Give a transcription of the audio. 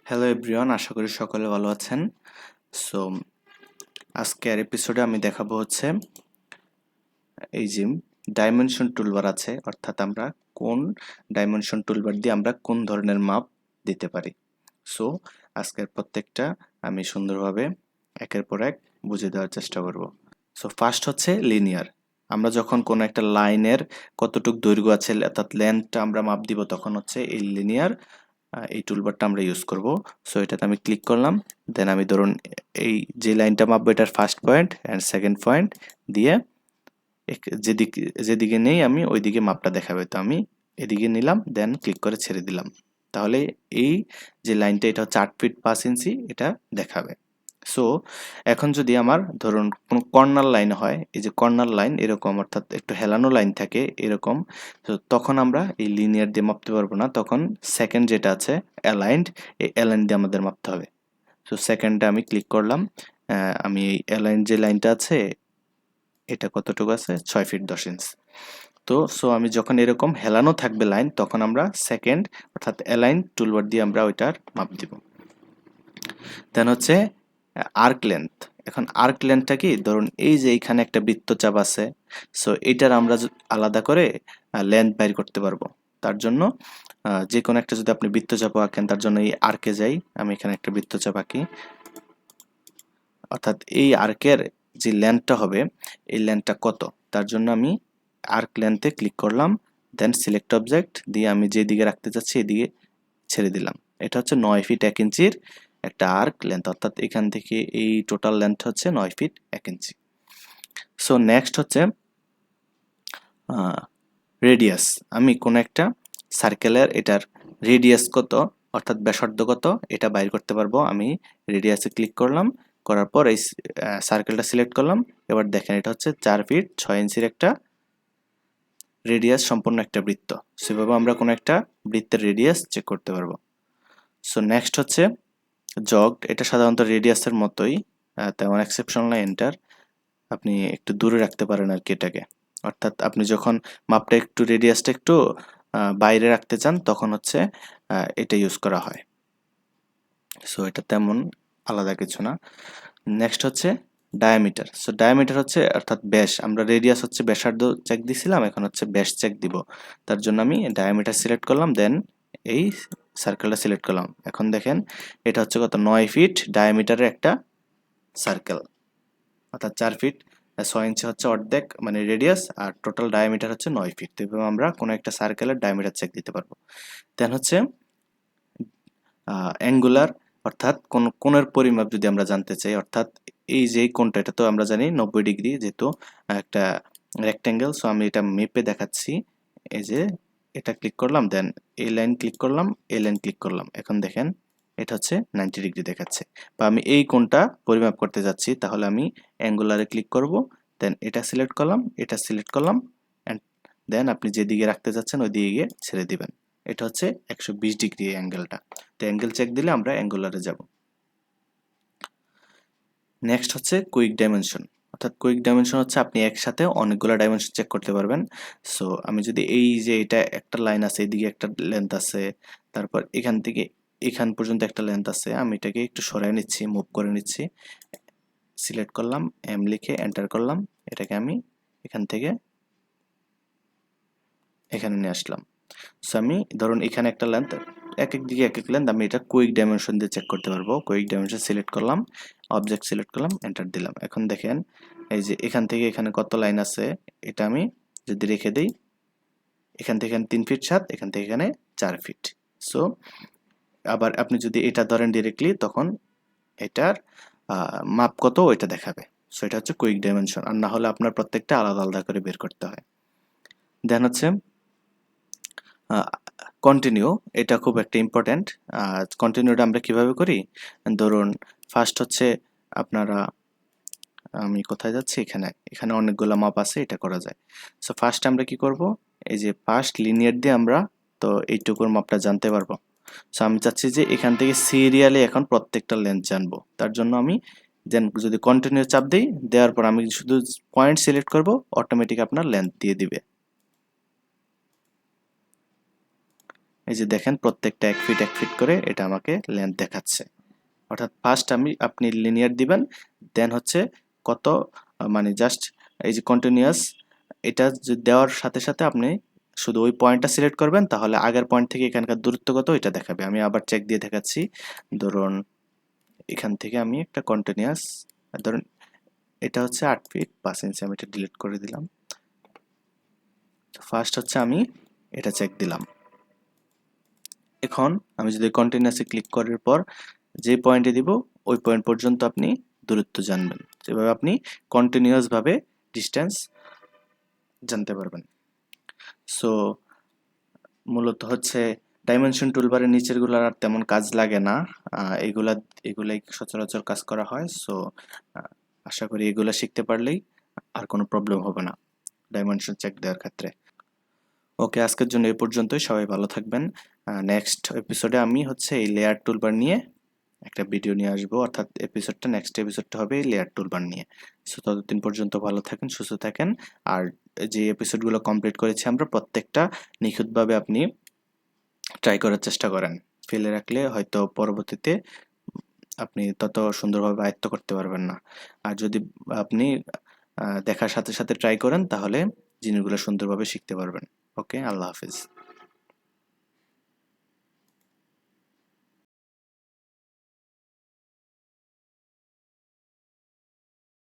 Hello everyone, আশা করি সকলে ভালো আছেন। সো আজকের এপিসোডে আমি দেখাবো হচ্ছে এই যে ডাইমেনশন টুলবার আছে, অর্থাৎ আমরা কোন ডাইমেনশন টুলবার দিয়ে আমরা কোন ধরনের মাপ দিতে পারি। সো আজকের প্রত্যেকটা আমি সুন্দরভাবে একের পর এক বুঝিয়ে দেওয়ার চেষ্টা করব। সো ফার্স্ট হচ্ছে লিনিয়ার। আমরা যখন কোনো একটা লাইনের কতটুক দৈর্ঘ্য আছে অর্থাৎ লেন্থটা আমরা মাপ দিব, তখন হচ্ছে এই লিনিয়ার এই টুলবারটা আমরা ইউজ করব। সো এটাতে আমি ক্লিক করলাম, দেন আমি ধরুন এই যে লাইনটা মাপবো এটার first point and second point দিয়ে যেদিকে নেই আমি ওইদিকে মাপটা দেখাবে, তো আমি এদিকে নিলাম, দেন ক্লিক করে ছেড়ে দিলাম। তাহলে এই যে লাইনটা এটা হচ্ছে 8 ফিট 5 ইঞ্চি এটা দেখাবে। সো এখন যদি আমার ধরুন কোনো কর্নার লাইন হয়, এই যে কর্নার লাইন এরকম অর্থাৎ একটু হেলানো লাইন থাকে এরকম, তো তখন আমরা এই লিনিয়ার দিয়ে মাপতে পারবো না, তখন সেকেন্ড যেটা আছে অ্যালাইন্ড, এই অ্যালাইন দিয়ে আমাদের মাপতে হবে। সো সেকেন্ডে আমি ক্লিক করলাম, আমি এই অ্যালাইন যে লাইনটা আছে এটা কতটুকু আছে 6 ফিট 10 ইঞ্চ। তো সো আমি যখন এরকম হেলানো থাকবে লাইন, তখন আমরা সেকেন্ড অর্থাৎ অ্যালাইন টুলবার দিয়ে আমরা ওইটার মাপ দিব। দেন হচ্ছে আর্ক লেন্থ। এখন আর্ক লেন্থটা কি, ধরুন এই যে এইখানে একটা বৃত্তচাপ আছে, সো এটার আমরা আলাদা করে লেন্থ বাইর করতে পারবো। তার জন্য যে কোনো একটা যদি আপনি বৃত্তচাপ আঁকেন, তার জন্য এই আর্কে যাই, আমি এখানে একটা বৃত্তচাপ আঁকি, অর্থাৎ এই আর্কের যে লেন্থটা হবে এই লেন্থটা কত, তার জন্য আমি আর্ক লেন্থে ক্লিক করলাম, দেন সিলেক্ট অবজেক্ট দিয়ে আমি যেদিকে রাখতে চাচ্ছি এদিকে ছেড়ে দিলাম। এটা হচ্ছে 9 ফিট 1 ইঞ্চির একটা আর্ক লেন্থ, অর্থাৎ এখান থেকে এই টোটাল লেন্থ হচ্ছে 9 ফিট 1 ইঞ্চি। সো নেক্সট হচ্ছে রেডিয়াস। আমি কোন একটা সার্কেলের এটার রেডিয়াস কত অর্থাৎ ব্যাসার্ধ কত এটা বাইর করতে পারবো। আমি রেডিয়াসে ক্লিক করলাম, করার পর এই সার্কেলটা সিলেক্ট করলাম। এবার দেখেন এটা হচ্ছে 4 ফিট 6 ইঞ্চির একটা রেডিয়াস সম্পন্ন একটা বৃত্ত। সেভাবে আমরা কোনো একটা বৃত্তের রেডিয়াস চেক করতে পারবো। সো নেক্সট হচ্ছে জগ। এটা সাধারণত রেডিয়াসের মতোই, তেমন এক্সেপশন নাই এন্টার, আপনি একটু দূরে রাখতে পারেন আর কি এটাকে, অর্থাৎ আপনি যখন মাপটা একটু রেডিয়াসটা একটু বাইরে রাখতে চান তখন হচ্ছে এটা ইউজ করা হয়। সো এটা তেমন আলাদা কিছু না। নেক্সট হচ্ছে ডায়ামিটার। সো ডায়ামিটার হচ্ছে অর্থাৎ ব্যাস, আমরা রেডিয়াস হচ্ছে ব্যাসার্ধ চেক দিছিলাম, এখন হচ্ছে ব্যাস চেক দিব। তার জন্য আমি ডায়ামিটার সিলেক্ট করলাম, দেন এই সার্কেলটা সিলেক্ট করলাম। এখন দেখেন এটা হচ্ছে কত 9 ফিট ডায়ামিটারের একটা সার্কেল, অর্থাৎ 4 ফিট 6 ইঞ্চি হচ্ছে অর্ধেক মানে রেডিয়াস, আর টোটাল ডায়ামিটার হচ্ছে 9 ফিট। তো এভাবে আমরা কোনো একটা সার্কেলের ডায়ামিটার চেক দিতে পারবো। দেন হচ্ছে অ্যাঙ্গুলার, অর্থাৎ কোন কোণের পরিমাপ যদি আমরা জানতে চাই, অর্থাৎ এই যে কোণটা এটা তো আমরা জানি 90 ডিগ্রি, যেহেতু একটা রেক্ট্যাঙ্গেল। সো আমি এটা মেপে দেখাচ্ছি। এই যে এটা ক্লিক করলাম, দেন এই লাইন ক্লিক করলাম, এই লাইন ক্লিক করলাম, এখন দেখেন এটা হচ্ছে 90 ডিগ্রি দেখাচ্ছে। বা আমি এই কোণটা পরিমাপ করতে যাচ্ছি, তাহলে আমি অ্যাঙ্গুলারে ক্লিক করব, দেন এটা সিলেক্ট করলাম, এটা সিলেক্ট করলাম, অ্যান্ড দেন আপনি যেদিকে রাখতে যাচ্ছেন ওই দিকে ছেড়ে দিবেন। এটা হচ্ছে 120 ডিগ্রি অ্যাঙ্গেলটা। তো অ্যাঙ্গেল চেক দিলে আমরা অ্যাঙ্গুলারে যাব। নেক্সট হচ্ছে কুইক ডাইমেনশন। অর্থাৎ কুইক ডাইমেনশন হচ্ছে আপনি একসাথে অনেকগুলো ডাইমেনশন চেক করতে পারবেন। সো আমি যদি এই যে এটা একটা লাইন আছে, এদিকে একটা লেন্থ আছে, তারপর এখান থেকে এখান পর্যন্ত একটা লেন্থ আছে, আমি এটাকে একটু সরাই নিচ্ছি, মুভ করে নিচ্ছি, সিলেক্ট করলাম, এম লিখে এন্টার করলাম, এটাকে আমি এখান থেকে এখানে নিয়ে আসলাম। সো আমি ধরুন এখানে একটা লেন্থ, এক এক দিকে এক এক লেন্থ, আমি এটা কুইক ডাইমেনশন দিয়ে চেক করতে পারবো। কুইক ডাইমেনশন সিলেক্ট করলাম, অবজেক্ট সিলেক্ট করলাম, এন্টার দিলাম। এখন দেখেন এই যে এখান থেকে এখানে কত লাইন আছে, এটা আমি যদি রেখে দিই, এখান থেকে এখানে 3 ফিট 7, এখান থেকে এখানে 4 ফিট। সো আবার আপনি যদি এটা ধরেন ডিরেক্টলি, তখন এটার মাপ কত ওইটা দেখাবে। সো এটা হচ্ছে কুইক ডাইমেনশন, আর না হলে আপনার প্রত্যেকটা আলাদা আলাদা করে বের করতে হয়। দেন হচ্ছে কন্টিনিউ। এটা খুব একটা ইম্পর্ট্যান্ট। কন্টিনিউটা আমরা কিভাবে করি, ধরুন ফার্স্ট হচ্ছে আপনারা, আমি কোথায় যাচ্ছি, এখানে এখানে অনেকগুলো মাপ আছে, এটা করা যায়। সো ফার্স্ট আমরা কি করব, এই যে ফার্স্ট লিনিয়ার দিয়ে আমরা তো এইটুকুর মাপটা জানতে পারবো। সো আমি চাচ্ছি যে এখান থেকে সিরিয়ালি এখন প্রত্যেকটা লেন্থ জানবো। তার জন্য আমি দেন যদি কন্টিনিউ চাপ দিই, দেওয়ার পর আমি শুধু পয়েন্ট সিলেক্ট করব, অটোমেটিক আপনার লেন্থ দিয়ে দিবে। এই যে দেখেন প্রত্যেকটা 1 ফিট 1 ফিট করে এটা আমাকে লেন্থ দেখাচ্ছে। অর্থাৎ ফার্স্ট আপনি লিনিয়ার দিবেন, দেন হচ্ছে কত মানে জাস্ট এই যে কন্টিনিউয়াস এটা দেওয়ার সাথে সাথে আপনি শুধু ওই পয়েন্টটা সিলেক্ট করবেন, তাহলে আগের পয়েন্ট থেকে এখানকার দূরত্ব কত এটা দেখাবে। আমি আবার চেক দিয়ে দেখাচ্ছি। ধরুন এখান থেকে আমি একটা কন্টিনিউয়াস, ধরুন এটা হচ্ছে 8 ফিট 5 ইঞ্চি, আমি এটা ডিলিট করে দিলাম। ফার্স্ট হচ্ছে আমি এটা চেক দিলাম। এখন আমি যদি কন্টিনিউয়াসে ক্লিক করার পর যে পয়েন্টে দিব ওই পয়েন্ট পর্যন্ত আপনি দূরত্ব জানবেন। যেভাবে আপনি কন্টিনিউয়াস ভাবে ডিসটেন্স জানতে পারবেন। সো মূলত হচ্ছে ডাইমেনশন টুলবারের নিচের গুলার আর তেমন কাজ লাগে না, এগুলাই সচরাচর কাজ করা হয়। সো আশা করি এগুলা শিখতে পারলেই আর কোনো প্রবলেম হবে না ডাইমেনশন চেক দেওয়ার ক্ষেত্রে। ওকে, আজকের জন্য এই পর্যন্তই। সবাই ভালো থাকবেন। নেক্সট এপিসোডে আমি হচ্ছে এই লেয়ার টুলবার নিয়ে একটা ভিডিও নিয়ে আসবো, অর্থাৎ নেক্সট এপিসোডটা হবে লেয়ার টুলবার নিয়ে। সো ততদিন পর্যন্ত ভালো থাকেন, সুস্থ থাকেন। আর যে এপিসোডগুলো কমপ্লিট করেছি আমরা প্রত্যেকটা নিখুঁতভাবে আপনি ট্রাই করার চেষ্টা করেন। ফেলে রাখলে হয়তো পরবর্তীতে আপনি তত সুন্দরভাবে আয়ত্ত করতে পারবেন না। আর যদি আপনি দেখার সাথে সাথে ট্রাই করেন তাহলে জিনিসগুলো সুন্দরভাবে শিখতে পারবেন। ওকে, আল্লাহ হাফিজ।